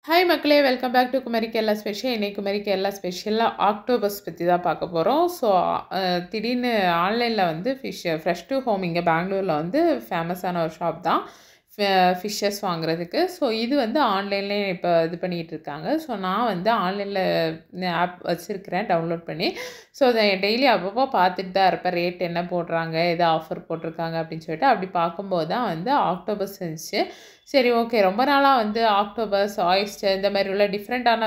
Hi மக்களே, welcome back to Kumari Kerala special. இன்னைக்கு குமரி கேரளா ஸ்பெஷலாக ஆக்டோபஸ் பற்றி தான் பார்க்க போகிறோம். ஸோ திடீர்னு ஆன்லைனில் வந்து ஃப்ரெஷ் டு ஹோம் இங்கே பெங்களூரில் வந்து ஃபேமஸான ஒரு ஷாப் தான் ஃபிஷ்ஷஸ் வாங்குறதுக்கு. ஸோ இது வந்து ஆன்லைன்லேயே இப்போ இது பண்ணிகிட்டு இருக்காங்க. ஸோ நான் வந்து ஆன்லைனில் ஆப் வச்சுருக்கிறேன் டவுன்லோட் பண்ணி. ஸோ அதை டெய்லி அப்பப்போ பார்த்துட்டு தான் இருப்பேன், ரேட் என்ன போடுறாங்க, எது ஆஃபர் போட்டிருக்காங்க அப்படின்னு சொல்லிட்டு. அப்படி பார்க்கும்போது தான் வந்து ஆக்டோபஸ் இருந்துச்சு. சரி, ஓகே, ரொம்ப நாளாக வந்து ஆக்டோபஸ், ஆயிஸ்டர் இந்த மாதிரி உள்ள டிஃப்ரெண்ட்டான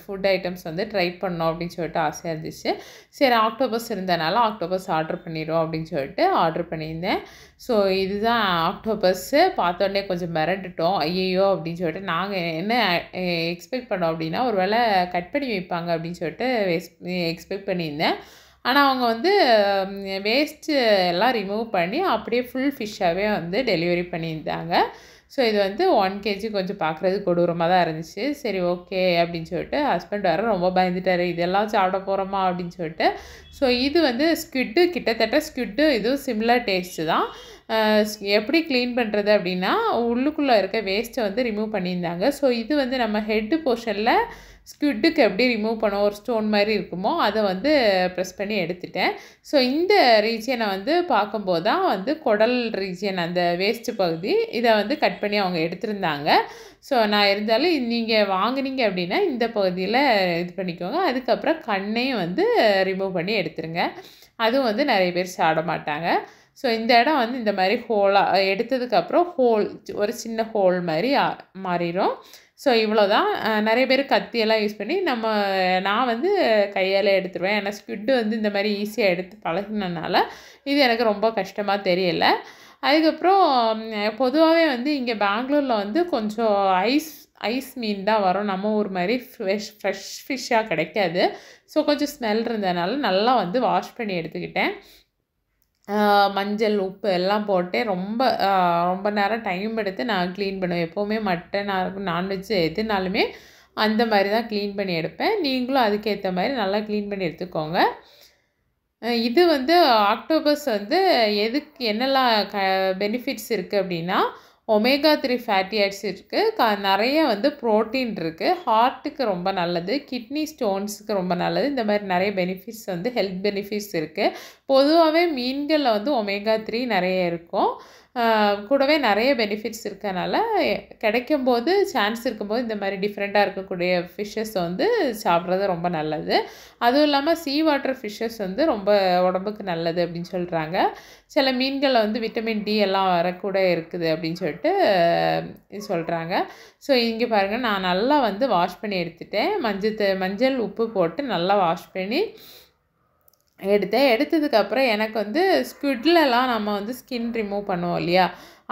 ஃபுட் ஐட்டம்ஸ் வந்து ட்ரை பண்ணோம் அப்படின்னு சொல்லிட்டு ஆசையாக இருந்துச்சு. சரி, ஆக்டோபஸ் இருந்தனால ஆக்டோபஸ் ஆர்டர் பண்ணிடுவோம் அப்படின்னு சொல்லிட்டு ஆர்டர் பண்ணியிருந்தேன். ஸோ இதுதான் ஆக்டோபஸ்ஸு. பார்த்தோன்னே கொஞ்சம் மிரண்டுட்டோம், ஐயையோ அப்படின்னு சொல்லிட்டு. நாங்கள் என்ன எக்ஸ்பெக்ட் பண்ணோம் அப்படின்னா, ஒரு வேளை கட் பண்ணி வைப்பாங்க அப்படின்னு சொல்லிட்டு எக்ஸ்பெக்ட் பண்ணியிருந்தேன். ஆனால் அவங்க வந்து வேஸ்ட்டு எல்லாம் ரிமூவ் பண்ணி அப்படியே ஃபுல் ஃபிஷ்ஷாகவே வந்து டெலிவரி பண்ணியிருந்தாங்க. ஸோ இது வந்து 1 kg கொஞ்சம் பார்க்குறது கொடூரமாக தான் இருந்துச்சு. சரி, ஓகே அப்படின்னு சொல்லிட்டு ஹஸ்பண்ட் வேறு ரொம்ப பயந்துட்டார், இதெல்லாம் சாப்பிட போகிறோமா அப்படின்னு சொல்லிட்டு. ஸோ இது வந்து ஸ்குவிட்டு, கிட்டத்தட்ட ஸ்குவிட்டு இதுவும் சிமிலர் டேஸ்ட்டு தான். எப்படி க்ளீன் பண்ணுறது அப்படின்னா, உள்ளுக்குள்ளே இருக்க வேஸ்ட்டை வந்து ரிமூவ் பண்ணியிருந்தாங்க. ஸோ இது வந்து நம்ம ஹெட்டு போர்ஷனில் ஸ்குவிட்டுக்கு எப்படி ரிமூவ் பண்ணோம், ஒரு ஸ்டோன் மாதிரி இருக்குமோ அதை வந்து ப்ரெஸ் பண்ணி எடுத்துட்டேன். ஸோ இந்த ரீஜியனை வந்து பார்க்கும்போது தான் வந்து குடல் ரீஜியன், அந்த வேஸ்ட்டு பகுதி, இதை வந்து கட் பண்ணி அவங்க எடுத்திருந்தாங்க. ஸோ நான் இருந்தாலும் நீங்கள் வாங்குனீங்க அப்படின்னா இந்த பகுதியில் இது பண்ணிக்கோங்க. அதுக்கப்புறம் கண்ணையும் வந்து ரிமூவ் பண்ணி எடுத்துருங்க. அதுவும் வந்து நிறைய பேர் சாப்பிட மாட்டாங்க. ஸோ இந்த இடம் வந்து இந்த மாதிரி ஹோலாக எடுத்ததுக்கப்புறம் ஒரு சின்ன ஹோல் மாதிரி மாறிடும். ஸோ இவ்வளோ தான். நிறைய பேர் கத்தியெல்லாம் யூஸ் பண்ணி நான் வந்து கையால் எடுத்துருவேன். ஏன்னா ஸ்குவிட்டு வந்து இந்த மாதிரி ஈஸியாக எடுத்து பழகினனால இது எனக்கு ரொம்ப கஷ்டமாக தெரியலை. அதுக்கப்புறம் பொதுவாகவே வந்து இங்கே பெங்களூரில் வந்து கொஞ்சம் ஐஸ் மீன் தான் வரும். நம்ம ஊர் மாதிரி ஃப்ரெஷ் ஃபிஷ்ஷாக கிடைக்காது. ஸோ கொஞ்சம் ஸ்மெல் இருந்ததுனால நல்லா வந்து வாஷ் பண்ணி எடுத்துக்கிட்டேன். மஞ்சள், உப்பு எல்லாம் போட்டு ரொம்ப நேரம் டைம் எடுத்து நான் க்ளீன் பண்ணுவேன். எப்போவுமே மட்டனாக இருக்கும், நான்வெஜ் எதுனாலுமே அந்த மாதிரி தான் க்ளீன் பண்ணி எடுப்பேன். நீங்களும் அதுக்கேற்ற மாதிரி நல்லா க்ளீன் பண்ணி எடுத்துக்கோங்க. இது வந்து ஆக்டோபஸ் வந்து என்னெல்லாம் பெனிஃபிட்ஸ் இருக்குது அப்படின்னா, ஒமேகா 3 ஃபேட்டி ஆசிட்ஸ் இருக்குது, நிறைய வந்து ப்ரோட்டீன் இருக்குது, ஹார்ட்டுக்கு ரொம்ப நல்லது, கிட்னி ஸ்டோன்ஸுக்கு ரொம்ப நல்லது. இந்த மாதிரி நிறைய பெனிஃபிட்ஸ் வந்து ஹெல்த் பெனிஃபிட்ஸ் இருக்குது. பொதுவாகவே மீன்களில் வந்து ஒமேகா 3 நிறைய இருக்கும். கூடவே நிறைய பெனிஃபிட்ஸ் இருக்கனால கிடைக்கும்போது, சான்ஸ் இருக்கும்போது இந்த மாதிரி டிஃப்ரெண்ட்டாக இருக்கக்கூடிய ஃபிஷ்ஷஸ் வந்து சாப்பிட்றது ரொம்ப நல்லது. அதுவும் இல்லாமல் சீ வாட்டர் ஃபிஷ்ஷஸ் வந்து ரொம்ப உடம்புக்கு நல்லது அப்படின்னு சொல்கிறாங்க. சில மீன்களில் வந்து விட்டமின் டி எல்லாம் வரக்கூட இருக்குது அப்படின்னு சொல்லிட்டு சொல்கிறாங்க. ஸோ இங்கே பாருங்கள், நான் நல்லா வந்து வாஷ் பண்ணி எடுத்துட்டேன். மஞ்சள், உப்பு போட்டு நல்லா வாஷ் பண்ணி எடுத்ததுக்கப்புறம் எனக்கு வந்து ஸ்குவிட்லலாம் நம்ம வந்து ஸ்கின் ரிமூவ் பண்ணுவோம் இல்லையா,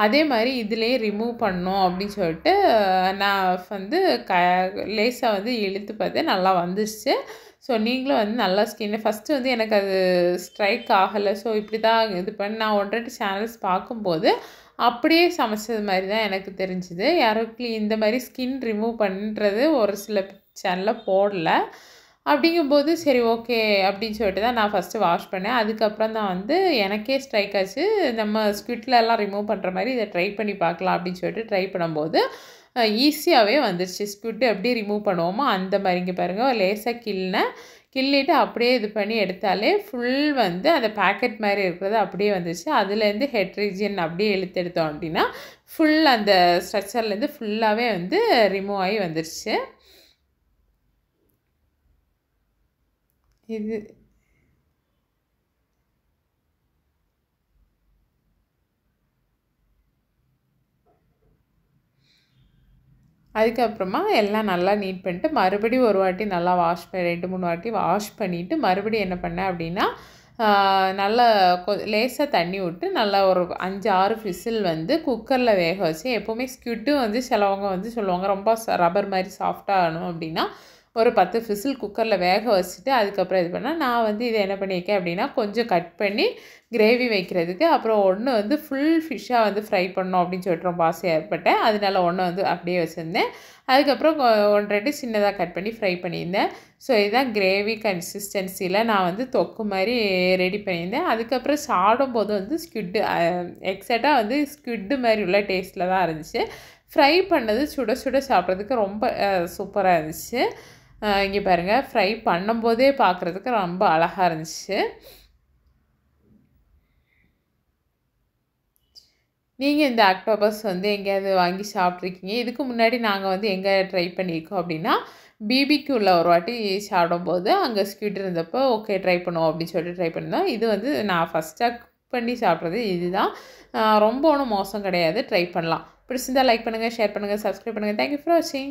அதே மாதிரி இதிலே ரிமூவ் பண்ணோம் அப்படின்னு சொல்லிட்டு நான் வந்து லேசாக வந்து இழுத்து பார்த்தேன், நல்லா வந்துடுச்சு. ஸோ நீங்களும் வந்து நல்லா ஃபஸ்ட்டு வந்து எனக்கு அது ஸ்ட்ரைக் ஆகலை. ஸோ இப்படி தான் இது பண்ணி நான் 1-2 சேனல்ஸ் பார்க்கும்போது அப்படியே சமைச்சது மாதிரி தான் எனக்கு தெரிஞ்சுது. யாரும் இந்த மாதிரி ஸ்கின் ரிமூவ் பண்ணுறது ஒரு சில சேனலில் போடலை. அப்படிங்கும்போது சரி, ஓகே அப்படின்னு சொல்லிட்டு தான் நான் ஃபஸ்ட்டு வாஷ் பண்ணேன். அதுக்கப்புறம் தான் வந்து எனக்கே ஸ்ட்ரைக் ஆச்சு, நம்ம ஸ்குவிட்லலாம் ரிமூவ் பண்ணுற மாதிரி இதை ட்ரை பண்ணி பார்க்கலாம் அப்படின்னு சொல்லிட்டு ட்ரை பண்ணும்போது ஈஸியாகவே வந்துடுச்சு. ஸ்குவிட் எப்படி ரிமூவ் பண்ணுவோமோ அந்த மாதிரி. இங்கே பாருங்கள், லேசாக கிள்ளிட்டு அப்படியே இது பண்ணி எடுத்தாலே ஃபுல் வந்து அந்த பேக்கெட் மாதிரி இருக்கிறது அப்படியே வந்துச்சு. அதுலேருந்து ஹெட் ரீஜியன் அப்படியே எடுத்தோம் அப்படின்னா ஃபுல் அந்த ஸ்ட்ரக்சர்லேருந்து ஃபுல்லாகவே வந்து ரிமூவ் ஆகி வந்துடுச்சு. இது அதுக்கப்புறமா எல்லாம் நல்லா நீட் பண்ணிட்டு மறுபடியும் ஒரு வாட்டி நல்லா 2-3 வாட்டி வாஷ் பண்ணிவிட்டு மறுபடியும் என்ன பண்ணேன் அப்படின்னா, நல்லா லேசாக தண்ணி விட்டு நல்லா ஒரு 5-6 விசில் வந்து குக்கரில் வேக வச்சு. எப்போவுமே ஸ்குவிட்டு வந்து சிலவங்க வந்து சொல்லுவாங்க ரொம்ப ரப்பர் மாதிரி சாஃப்டாகணும் அப்படின்னா ஒரு 10 விசில் குக்கரில் வேக வச்சுட்டு அதுக்கப்புறம் இது பண்ணால், நான் வந்து இதை என்ன பண்ணியிருக்கேன் அப்படின்னா கொஞ்சம் கட் பண்ணி கிரேவி வைக்கிறதுக்கு, அப்புறம் ஒன்று வந்து ஃபுல் ஃபிஷ்ஷாக வந்து ஃப்ரை பண்ணோம் அப்படின்னு சொல்லிட்டு ரொம்ப ஆசையாக ஏற்பட்டேன். அதனால ஒன்று வந்து அப்படியே வச்சுருந்தேன். அதுக்கப்புறம் 1-2 சின்னதாக கட் பண்ணி ஃப்ரை பண்ணியிருந்தேன். ஸோ இதுதான் கிரேவி கன்சிஸ்டன்சியில் நான் வந்து தொக்கு மாதிரி ரெடி பண்ணியிருந்தேன். அதுக்கப்புறம் சாப்பிடும்போது வந்து ஸ்குவிட்டு எக்ஸாக்டாக வந்து ஸ்குவிட்டு மாதிரி உள்ள டேஸ்ட்டில் தான் இருந்துச்சு. ஃப்ரை பண்ணது சுட சுட சாப்பிட்றதுக்கு ரொம்ப சூப்பராக இருந்துச்சு. இங்கே பாருங்கள், ஃப்ரை பண்ணும்போதே பார்க்குறதுக்கு ரொம்ப அழகாக இருந்துச்சு. நீங்கள் இந்த ஆக்டோபஸ் வந்து எங்கேயாவது வாங்கி சாப்பிட்ருக்கீங்க? இதுக்கு முன்னாடி நாங்கள் வந்து எங்கே ட்ரை பண்ணியிருக்கோம் அப்படின்னா, பிபிக்யூவில் ஒரு வாட்டி சாப்பிடும்போது அங்கே ஸ்குவிட் இருந்தப்போ ஓகே ட்ரை பண்ணுவோம் அப்படின்னு சொல்லிட்டு ட்ரை பண்ணியிருந்தோம். இது வந்து நான் ஃபஸ்ட்டாக குக் பண்ணி சாப்பிட்றது இதுதான். ரொம்ப ஒன்றும் மோசம் கிடையாது, ட்ரை பண்ணலாம். பிடிச்சிருந்தா லைக் பண்ணுங்கள், ஷேர் பண்ணுங்கள், சப்ஸ்கிரைப் பண்ணுங்கள். தேங்க்யூ ஃபார் வாட்சிங்.